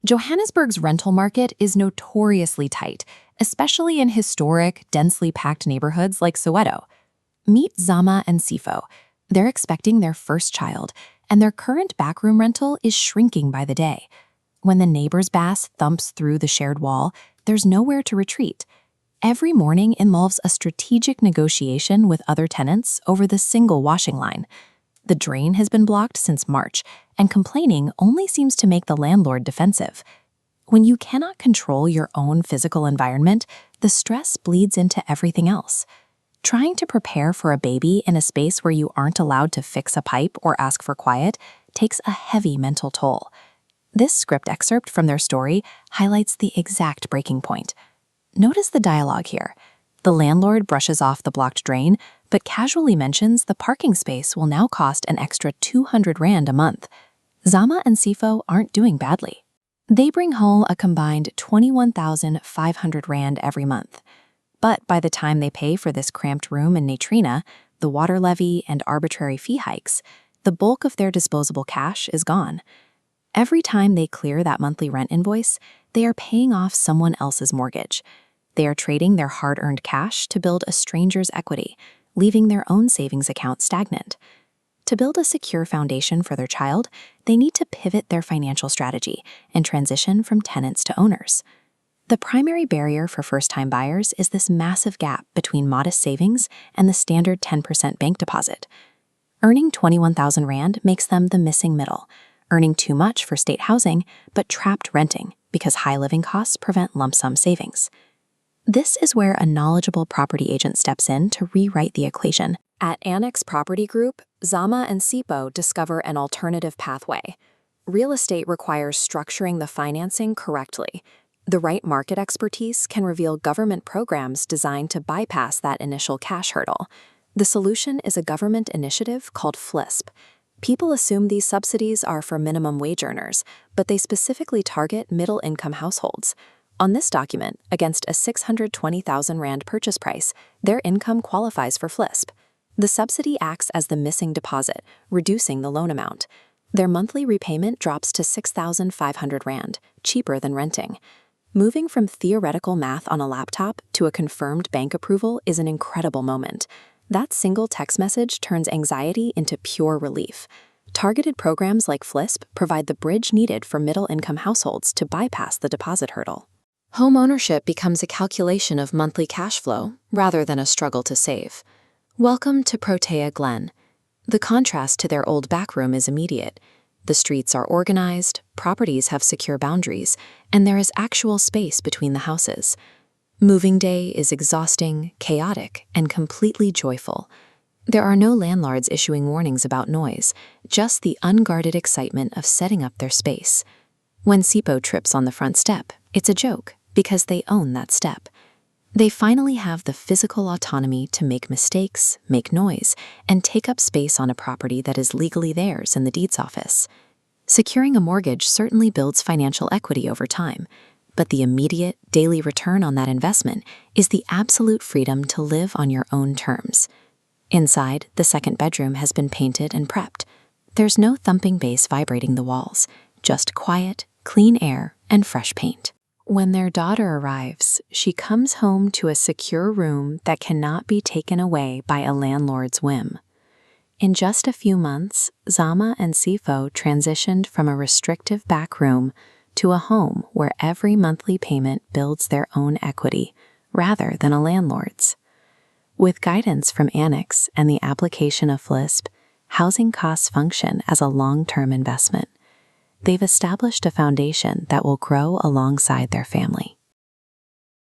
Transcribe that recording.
Johannesburg's rental market is notoriously tight, especially in historic, densely packed neighborhoods like Soweto. Meet Zama and Sifo. They're expecting their first child, and their current backroom rental is shrinking by the day. When the neighbor's bass thumps through the shared wall, there's nowhere to retreat. Every morning involves a strategic negotiation with other tenants over the single washing line. The drain has been blocked since March, and complaining only seems to make the landlord defensive. When you cannot control your own physical environment, the stress bleeds into everything else. Trying to prepare for a baby in a space where you aren't allowed to fix a pipe or ask for quiet takes a heavy mental toll. This script excerpt from their story highlights the exact breaking point. Notice the dialogue here. The landlord brushes off the blocked drain, but casually mentions the parking space will now cost an extra 200 Rand a month. Zama and Sifo aren't doing badly. They bring home a combined 21,500 Rand every month. But by the time they pay for this cramped room in Natrina, the water levy, and arbitrary fee hikes, the bulk of their disposable cash is gone. Every time they clear that monthly rent invoice, they are paying off someone else's mortgage. They are trading their hard-earned cash to build a stranger's equity, leaving their own savings account stagnant. To build a secure foundation for their child, they need to pivot their financial strategy and transition from tenants to owners. The primary barrier for first-time buyers is this massive gap between modest savings and the standard 10% bank deposit. Earning 21,000 Rand makes them the missing middle, earning too much for state housing but trapped renting because high living costs prevent lump sum savings. This is where a knowledgeable property agent steps in to rewrite the equation. At Annex Property Group, Zama and Sifo discover an alternative pathway. Real estate requires structuring the financing correctly. The right market expertise can reveal government programs designed to bypass that initial cash hurdle. The solution is a government initiative called FLISP. People assume these subsidies are for minimum wage earners, but they specifically target middle-income households. On this document, against a 620,000 Rand purchase price, their income qualifies for FLISP. The subsidy acts as the missing deposit, reducing the loan amount. Their monthly repayment drops to 6,500 Rand, cheaper than renting. Moving from theoretical math on a laptop to a confirmed bank approval is an incredible moment. That single text message turns anxiety into pure relief. Targeted programs like FLISP provide the bridge needed for middle-income households to bypass the deposit hurdle. Homeownership becomes a calculation of monthly cash flow rather than a struggle to save. Welcome to Protea Glen. The contrast to their old backroom is immediate. The streets are organized, properties have secure boundaries, and there is actual space between the houses. Moving day is exhausting, chaotic, and completely joyful. There are no landlords issuing warnings about noise, just the unguarded excitement of setting up their space. When Sifo trips on the front step, it's a joke, because they own that step. They finally have the physical autonomy to make mistakes, make noise, and take up space on a property that is legally theirs in the deeds office. Securing a mortgage certainly builds financial equity over time, but the immediate, daily return on that investment is the absolute freedom to live on your own terms. Inside, the second bedroom has been painted and prepped. There's no thumping bass vibrating the walls, just quiet, clean air, and fresh paint. When their daughter arrives, she comes home to a secure room that cannot be taken away by a landlord's whim. In just a few months, Zama and Sifo transitioned from a restrictive back room to a home where every monthly payment builds their own equity, rather than a landlord's. With guidance from Annex and the application of FLISP, housing costs function as a long-term investment. They've established a foundation that will grow alongside their family.